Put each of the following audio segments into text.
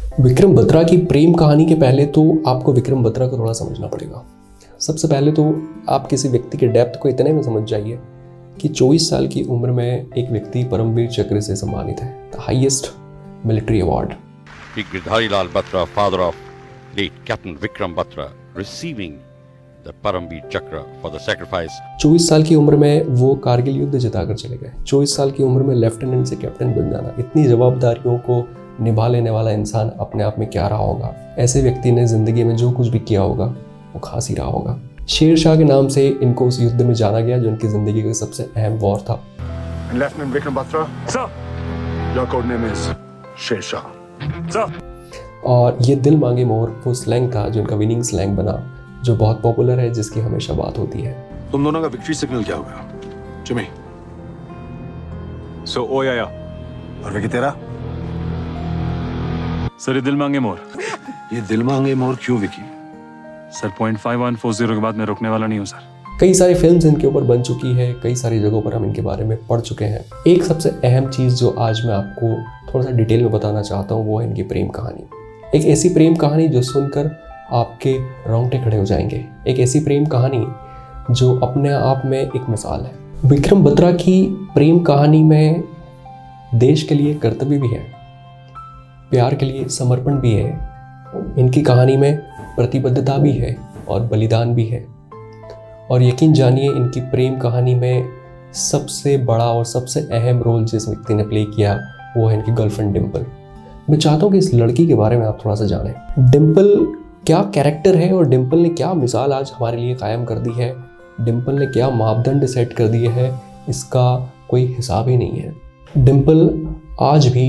विक्रम बत्रा की प्रेम कहानी के पहले तो आपको विक्रम बत्रा को थोड़ा समझना पड़ेगा। सबसे पहले तो आप किसी व्यक्ति के डेप्थ को इतने में समझ जाइए कि 24 साल की उम्र में एक व्यक्ति परमवीर चक्र से सम्मानित है, the highest military award. Girdhari Lal Batra, father of late Captain Vikram Batra, receiving the Paramveer Chakra for the sacrifice. 24 साल की उम्र में वो कारगिल युद्ध जिताकर चले गए। 24 साल की उम्र में लेफ्टिनेंट से कैप्टन बन जाना, इतनी जवाबदारियों को निभा लेने वाला इंसान अपने आप में क्या रहा होगा। ऐसे व्यक्ति ने जिंदगी में जो कुछ भी किया होगा वो खास ही रहा होगा। शेरशाह के नाम से इनको उस युद्ध में जाना गया जो उनकी जिंदगी का सबसे अहम वॉर था। Lieutenant Vikram Batra, sir. Your code name is Sher Shah, sir. और ये दिल मांगे मोर वो स्लैंग था जो उनका विनिंग स्लैंग बना, जो बहुत पॉपुलर है, जिसकी हमेशा बात होती है। तुम दोनों का विक्ट्री सिग्नल क्या होगा जिमी? सो ओ या और विकी तेरा? सर ये दिल मांगे मोर। ये दिल मांगे मोर क्यों विकी? सर 0.5140 के बाद मैं रुकने वाला नहीं हूँ सर। कई सारी फिल्म्स इनके ऊपर बन चुकी है, कई सारी जगहों पर हम इनके बारे में पढ़ चुके हैं। एक सबसे अहम चीज़ जो आज मैं आपको थोड़ा सा डिटेल में बताना चाहता हूँ वो है इनकी प्रेम कहानी। एक ऐसी प्रेम कहानी जो सुनकर आपके रोंगटे खड़े हो जाएंगे, एक ऐसी प्रेम कहानी जो अपने आप में एक मिसाल है। विक्रम बत्रा की प्रेम कहानी में देश के लिए कर्तव्य भी है, प्यार के लिए समर्पण भी है, इनकी कहानी में प्रतिबद्धता भी है और बलिदान भी है। और यकीन जानिए इनकी प्रेम कहानी में सबसे बड़ा और सबसे अहम रोल जिस व्यक्ति ने प्ले किया वो है इनकी गर्लफ्रेंड डिम्पल। मैं चाहता हूँ कि इस लड़की के बारे में आप थोड़ा सा जानें। डिम्पल क्या कैरेक्टर है और डिम्पल ने क्या मिसाल आज हमारे लिए कायम कर दी है, डिम्पल ने क्या मापदंड सेट कर दिए है, इसका कोई हिसाब ही नहीं है। डिम्पल आज भी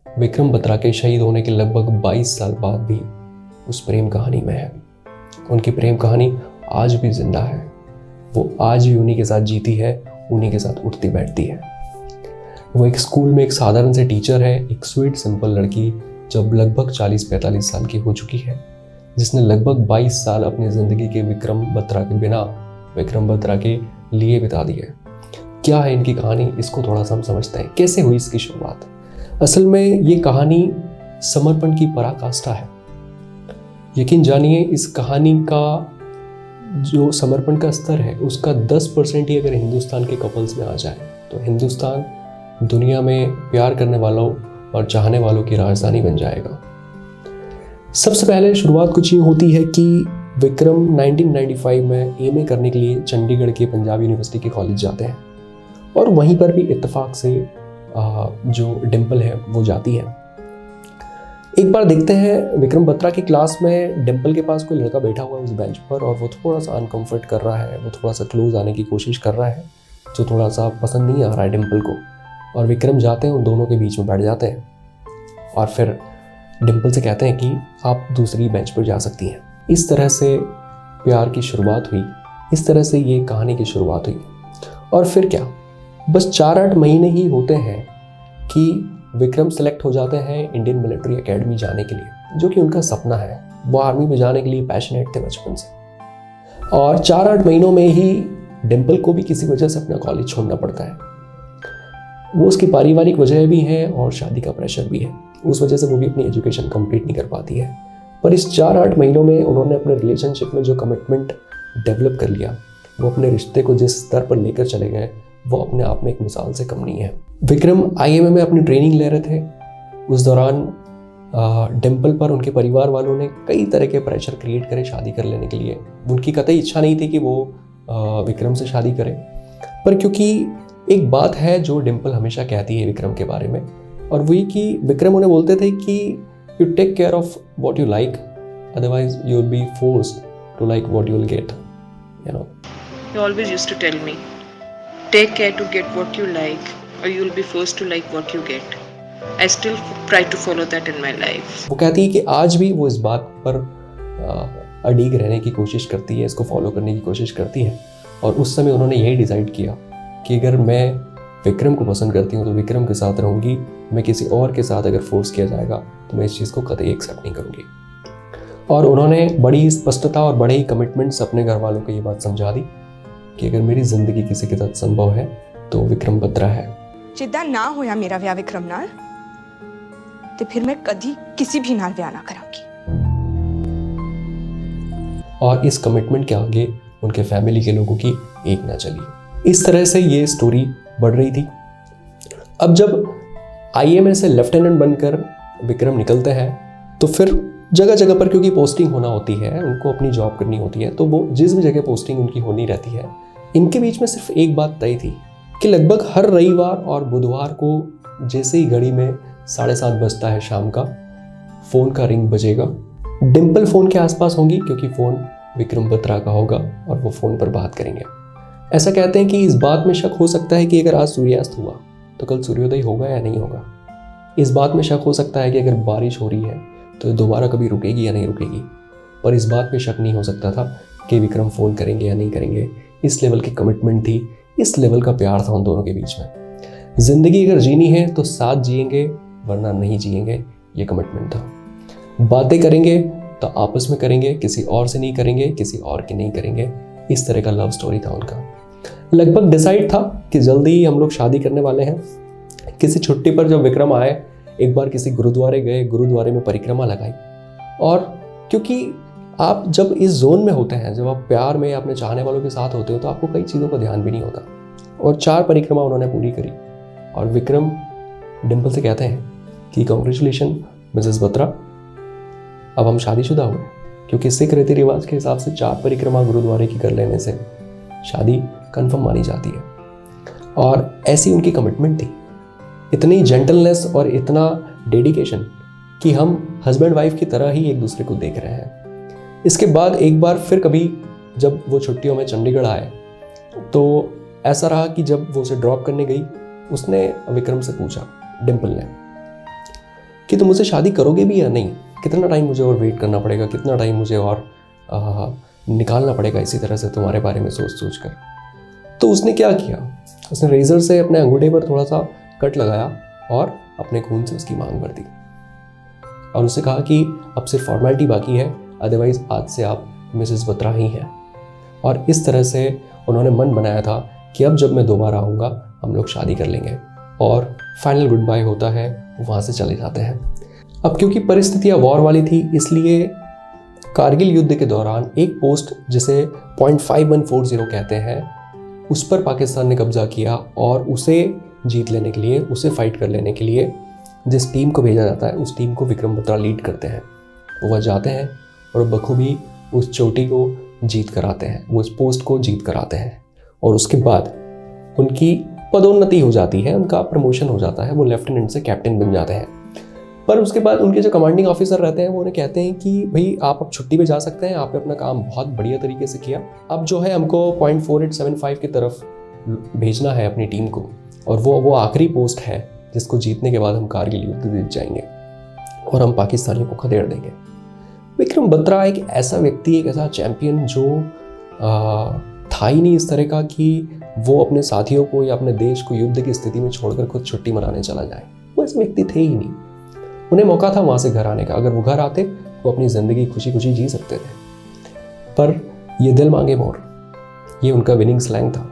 विक्रम बत्रा के शहीद होने के लगभग 22 साल बाद भी उस प्रेम कहानी में है। उनकी प्रेम कहानी आज भी जिंदा है, वो आज भी उन्हीं के साथ जीती है, उन्हीं के साथ उठती बैठती है। वो एक स्कूल में एक साधारण से टीचर है, एक स्वीट सिंपल लड़की जब लगभग 40-45 साल की हो चुकी है, जिसने लगभग 22 साल अपनी ज़िंदगी के विक्रम बत्रा के बिना, विक्रम बत्रा के लिए बिता दी है। क्या है इनकी कहानी, इसको थोड़ा सा हम समझते हैं। कैसे हुई इसकी शुरुआत? असल में ये कहानी समर्पण की पराकाष्ठा है। यकीन जानिए इस कहानी का जो समर्पण का स्तर है उसका 10% ही अगर हिंदुस्तान के कपल्स में आ जाए तो हिंदुस्तान दुनिया में प्यार करने वालों और चाहने वालों की राजधानी बन जाएगा। सबसे पहले शुरुआत कुछ यूँ होती है कि विक्रम 1995 में एमए करने के लिए चंडीगढ़ के पंजाब यूनिवर्सिटी के कॉलेज जाते हैं और वहीं पर भी इत्तेफाक से जो डिम्पल है वो जाती है। एक बार देखते हैं विक्रम बत्रा की क्लास में डिम्पल के पास कोई लड़का बैठा हुआ है उस बेंच पर और वो थोड़ा सा अनकंफर्ट कर रहा है, वो थोड़ा सा क्लोज आने की कोशिश कर रहा है, जो थोड़ा सा पसंद नहीं आ रहा है डिम्पल को। और विक्रम जाते हैं, उन दोनों के बीच में बैठ जाते हैं और फिर डिम्पल से कहते हैं कि आप दूसरी बेंच पर जा सकती हैं। इस तरह से प्यार की शुरुआत हुई, इस तरह से ये कहानी की शुरुआत हुई। और फिर क्या, बस 4-8 महीने ही होते हैं कि विक्रम सेलेक्ट हो जाते हैं इंडियन मिलिट्री एकेडमी जाने के लिए, जो कि उनका सपना है। वो आर्मी में जाने के लिए पैशनेट थे बचपन से। और 4-8 महीनों में ही डिम्पल को भी किसी वजह से अपना कॉलेज छोड़ना पड़ता है। वो उसकी पारिवारिक वजह भी है और शादी का प्रेशर भी है, उस वजह से वो भी अपनी एजुकेशन कंप्लीट नहीं कर पाती है। पर इस 4-8 महीनों में उन्होंने अपने रिलेशनशिप में जो कमिटमेंट डेवलप कर लिया, वो अपने रिश्ते को जिस स्तर पर लेकर चले गए, वो अपने आप में एक मिसाल से कम नहीं है। विक्रम आईएमए में अपनी ट्रेनिंग ले रहे थे, उस दौरान डिम्पल पर उनके परिवार वालों ने कई तरह के प्रेशर क्रिएट करे शादी कर लेने के लिए। उनकी कतई इच्छा नहीं थी कि वो विक्रम से शादी करें, पर क्योंकि एक बात है जो डिम्पल हमेशा कहती है विक्रम के बारे में, और वही कि विक्रम उन्हें बोलते थे कि you take care of what you like, otherwise you will be forced to like what you will get, you know. He always used to tell me, take care to get what you like or you'll be forced to like what you get. I still try to follow that in my life. वो कहती है कि आज भी वो इस बात पर अड़िग रहने की कोशिश करती है, इसको फॉलो करने की कोशिश करती है। और उस समय उन्होंने यही डिसाइड किया कि अगर मैं विक्रम को पसंद करती हूँ तो विक्रम के साथ रहूँगी, मैं किसी और के साथ अगर फोर्स किया जाएगा तो मैं इस चीज़ को कतई एक्सेप्ट नहीं करूँगी। और उन्होंने बड़ी स्पष्टता और बड़े ही कमिटमेंट्स अपने घर वालों को ये बात समझा दी कि अगर मेरी जिंदगी किसी के साथ संभव है तो विक्रम बत्रा है। जिद्दां ना होया मेरा विआह विक्रम नाल तो फिर मैं कभी किसी भी नाल ब्याह ना करांगी। और इस कमिटमेंट के आगे उनके फैमिली के लोगों की एक ना चली। इस तरह से ये स्टोरी बढ़ रही थी। अब जब आईएमए से लेफ्टिनेंट बनकर विक्रम निकलते हैं तो फिर जगह जगह पर, क्योंकि पोस्टिंग होना होती है, उनको अपनी जॉब करनी होती है, तो वो जिस भी जगह पोस्टिंग उनकी होनी रहती है, इनके बीच में सिर्फ एक बात तय थी कि लगभग हर रविवार और बुधवार को जैसे ही घड़ी में 7:30 बजता है शाम का, फ़ोन का रिंग बजेगा। डिम्पल फ़ोन के आसपास होंगी क्योंकि फ़ोन विक्रम बत्रा का होगा और वो फ़ोन पर बात करेंगे। ऐसा कहते हैं कि इस बात में शक हो सकता है कि अगर आज सूर्यास्त हुआ तो कल सूर्योदय होगा या नहीं होगा। इस बात में शक हो सकता है कि अगर बारिश हो रही है तो दोबारा कभी रुकेगी या नहीं रुकेगी। पर इस बात पे शक नहीं हो सकता था कि विक्रम फ़ोन करेंगे या नहीं करेंगे। इस लेवल की कमिटमेंट थी, इस लेवल का प्यार था उन दोनों के बीच में। ज़िंदगी अगर जीनी है तो साथ जिएंगे, वरना नहीं जिएंगे, ये कमिटमेंट था। बातें करेंगे तो आपस में करेंगे, किसी और से नहीं करेंगे, किसी और की नहीं करेंगे। इस तरह का लव स्टोरी था उनका। लगभग डिसाइड था कि जल्दी ही हम लोग शादी करने वाले हैं। किसी छुट्टी पर जब विक्रम आए, एक बार किसी गुरुद्वारे गए, गुरुद्वारे में परिक्रमा लगाई। और क्योंकि आप जब इस जोन में होते हैं, जब आप प्यार में अपने चाहने वालों के साथ होते हो, तो आपको कई चीज़ों का ध्यान भी नहीं होता। और 4 परिक्रमा उन्होंने पूरी करी और विक्रम डिम्पल से कहते हैं कि कॉन्ग्रेचुलेशन मिसेस बत्रा, अब हम शादीशुदा हुए। क्योंकि सिख रीति रिवाज के हिसाब से 4 परिक्रमा गुरुद्वारे की कर लेने से शादी कन्फर्म मानी जाती है। और ऐसी उनकी कमिटमेंट थी, इतनी जेंटलनेस और इतना डेडिकेशन कि हम हस्बैंड वाइफ की तरह ही एक दूसरे को देख रहे हैं। इसके बाद एक बार फिर कभी जब वो छुट्टियों में चंडीगढ़ आए तो ऐसा रहा कि जब वो उसे ड्रॉप करने गई, उसने विक्रम से पूछा, डिम्पल ने, कि तुम मुझसे शादी करोगे भी या नहीं, कितना टाइम मुझे और वेट करना पड़ेगा, कितना टाइम मुझे और निकालना पड़ेगा इसी तरह से तुम्हारे बारे में सोच सोच कर। तो उसने क्या किया, उसने रेजर से अपने अंगूठे पर थोड़ा सा कट लगाया और अपने खून से उसकी मांग भर दी और उससे कहा कि अब सिर्फ फॉर्मेलिटी बाकी है, अदरवाइज आज से आप मिसेस बत्रा ही हैं। और इस तरह से उन्होंने मन बनाया था कि अब जब मैं दोबारा आऊँगा हम लोग शादी कर लेंगे। और फाइनल गुड बाय होता है, वहाँ से चले जाते हैं। अब क्योंकि परिस्थितियाँ वॉर वाली थी, इसलिए कारगिल युद्ध के दौरान एक पोस्ट जिसे .5140 कहते हैं, उस पर पाकिस्तान ने कब्जा किया और उसे जीत लेने के लिए, उसे फाइट कर लेने के लिए जिस टीम को भेजा जाता है, उस टीम को विक्रम बत्रा लीड करते हैं। वह जाते हैं और बखूबी उस चोटी को जीत कर आते हैं, वो उस पोस्ट को जीत कर आते हैं। और उसके बाद उनकी पदोन्नति हो जाती है, उनका प्रमोशन हो जाता है, वो लेफ्टिनेंट से कैप्टन बन जाते हैं। पर उसके बाद उनके जो कमांडिंग ऑफिसर रहते हैं वो उन्हें कहते हैं कि भाई आप अब छुट्टी पे जा सकते हैं, आपने अपना काम बहुत बढ़िया तरीके से किया, अब जो है हमको .4875 की तरफ भेजना है अपनी टीम को, और वो आखिरी पोस्ट है जिसको जीतने के बाद हम कारगिल युद्ध जीत जाएंगे और हम पाकिस्तानियों को खदेड़ देंगे। विक्रम बत्रा एक ऐसा व्यक्ति, एक ऐसा चैंपियन जो था ही नहीं इस तरह का कि वो अपने साथियों को या अपने देश को युद्ध की स्थिति में छोड़कर खुद छुट्टी मनाने चला जाए। वो ऐसे व्यक्ति थे ही नहीं। उन्हें मौका था वहाँ से घर आने का, अगर वो घर आते वो अपनी ज़िंदगी खुशी खुशी जी सकते थे। पर ये दिल मांगे मोर, ये उनका विनिंग स्लैंग था।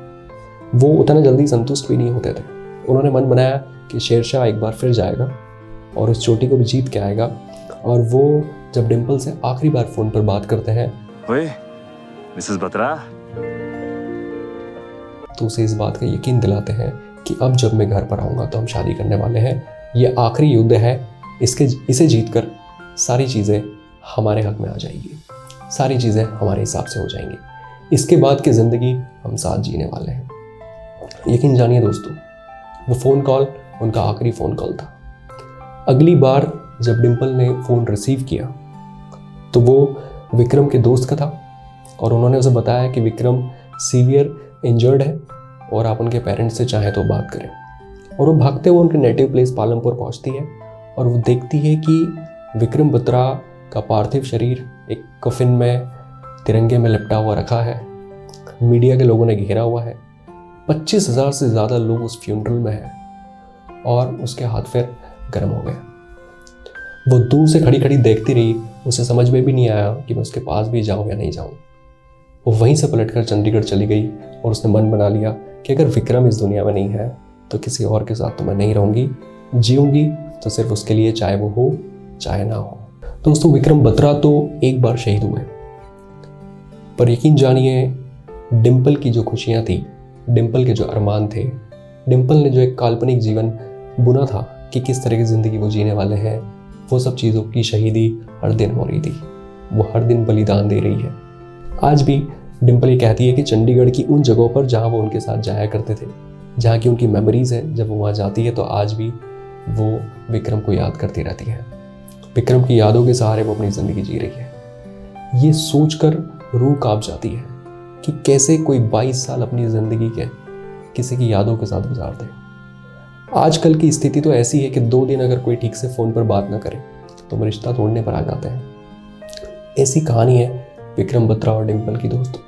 वो उतना जल्दी संतुष्ट भी नहीं होते थे। उन्होंने मन बनाया कि शेरशाह एक बार फिर जाएगा और उस चोटी को भी जीत के आएगा। और वो जब डिम्पल से आखिरी बार फ़ोन पर बात करते हैं, ओए मिसेस बत्रा, तो उसे इस बात का यकीन दिलाते हैं कि अब जब मैं घर पर आऊँगा तो हम शादी करने वाले हैं। ये आखिरी युद्ध है, इसे जीतकर सारी चीज़ें हमारे हक में आ जाएगी, सारी चीज़ें हमारे हिसाब से हो जाएंगी। इसके बाद की ज़िंदगी हम साथ जीने वाले हैं। यकीन जानिए दोस्तों, वो फ़ोन कॉल उनका आखिरी फ़ोन कॉल था। अगली बार जब डिम्पल ने फ़ोन रिसीव किया तो वो विक्रम के दोस्त का था और उन्होंने उसे बताया कि विक्रम सीवियर इंजर्ड है और आप उनके पेरेंट्स से चाहें तो बात करें। और वो भागते हुए उनके नेटिव प्लेस पालमपुर पहुंचती है और वो देखती है कि विक्रम बत्रा का पार्थिव शरीर एक कफिन में तिरंगे में लिपटा हुआ रखा है। मीडिया के लोगों ने घेरा हुआ है। 25,000 से ज़्यादा लोग उस फ्यूनरल में हैं और उसके हाथ पैर गर्म हो गए। वो दूर से खड़ी खड़ी देखती रही, उसे समझ में भी नहीं आया कि मैं उसके पास भी जाऊं या नहीं जाऊं। वो वहीं से पलटकर चंडीगढ़ चली गई और उसने मन बना लिया कि अगर विक्रम इस दुनिया में नहीं है तो किसी और के साथ तो मैं नहीं रहूँगी, जीऊँगी तो सिर्फ उसके लिए, चाहे वो हो चाहे ना हो। दोस्तों, विक्रम बत्रा तो एक बार शहीद हुए, पर यकीन जानिए डिम्पल की जो खुशियाँ थी, डिम्पल के जो अरमान थे, डिम्पल ने जो एक काल्पनिक जीवन बुना था कि किस तरह की ज़िंदगी वो जीने वाले हैं, वो सब चीज़ों की शहीदी हर दिन हो रही थी। वो हर दिन बलिदान दे रही है। आज भी डिम्पल ये कहती है कि चंडीगढ़ की उन जगहों पर जहाँ वो उनके साथ जाया करते थे, जहाँ की उनकी मेमोरीज़ है, जब वो वहाँ जाती है तो आज भी वो विक्रम को याद करती रहती है। विक्रम की यादों के सहारे वो अपनी ज़िंदगी जी रही है। ये सोचकर रूह कांप जाती है कि कैसे कोई 22 साल अपनी ज़िंदगी के किसी की यादों के साथ गुजार दे। आजकल की स्थिति तो ऐसी है कि 2 दिन अगर कोई ठीक से फ़ोन पर बात ना करे तो वो रिश्ता तोड़ने पर आ जाते हैं। ऐसी कहानी है विक्रम बत्रा और डिम्पल की दोस्त।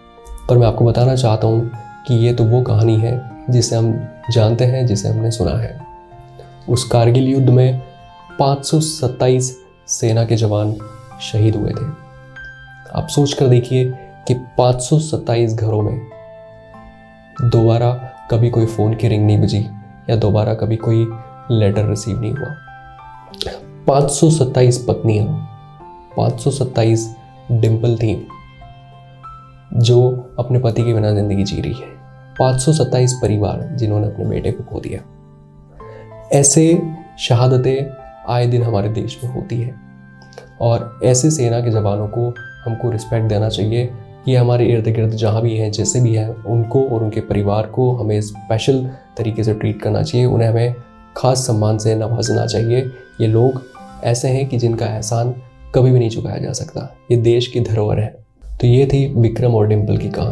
पर मैं आपको बताना चाहता हूँ कि ये तो वो कहानी है जिसे हम जानते हैं, जिसे हमने सुना है। उस कारगिल युद्ध में 527 सेना के जवान शहीद हुए थे। आप सोच कर देखिए कि 527 घरों में दोबारा कभी कोई फ़ोन की रिंग नहीं बजी या दोबारा कभी कोई लेटर रिसीव नहीं हुआ। 527 पत्नियां, 527 डिम्पल थी जो अपने पति के बिना ज़िंदगी जी रही है। 527 परिवार जिन्होंने अपने बेटे को खो दिया। ऐसे शहादतें आए दिन हमारे देश में होती है और ऐसे सेना के जवानों को हमको रिस्पेक्ट देना चाहिए। ये हमारे इर्द गिर्द जहाँ भी हैं, जैसे भी हैं, उनको और उनके परिवार को हमें स्पेशल तरीके से ट्रीट करना चाहिए। उन्हें हमें ख़ास सम्मान से नवाजना चाहिए। ये लोग ऐसे हैं कि जिनका एहसान कभी भी नहीं चुकाया जा सकता। ये देश की धरोहर है। तो ये थी विक्रम और डिम्पल की कहानी।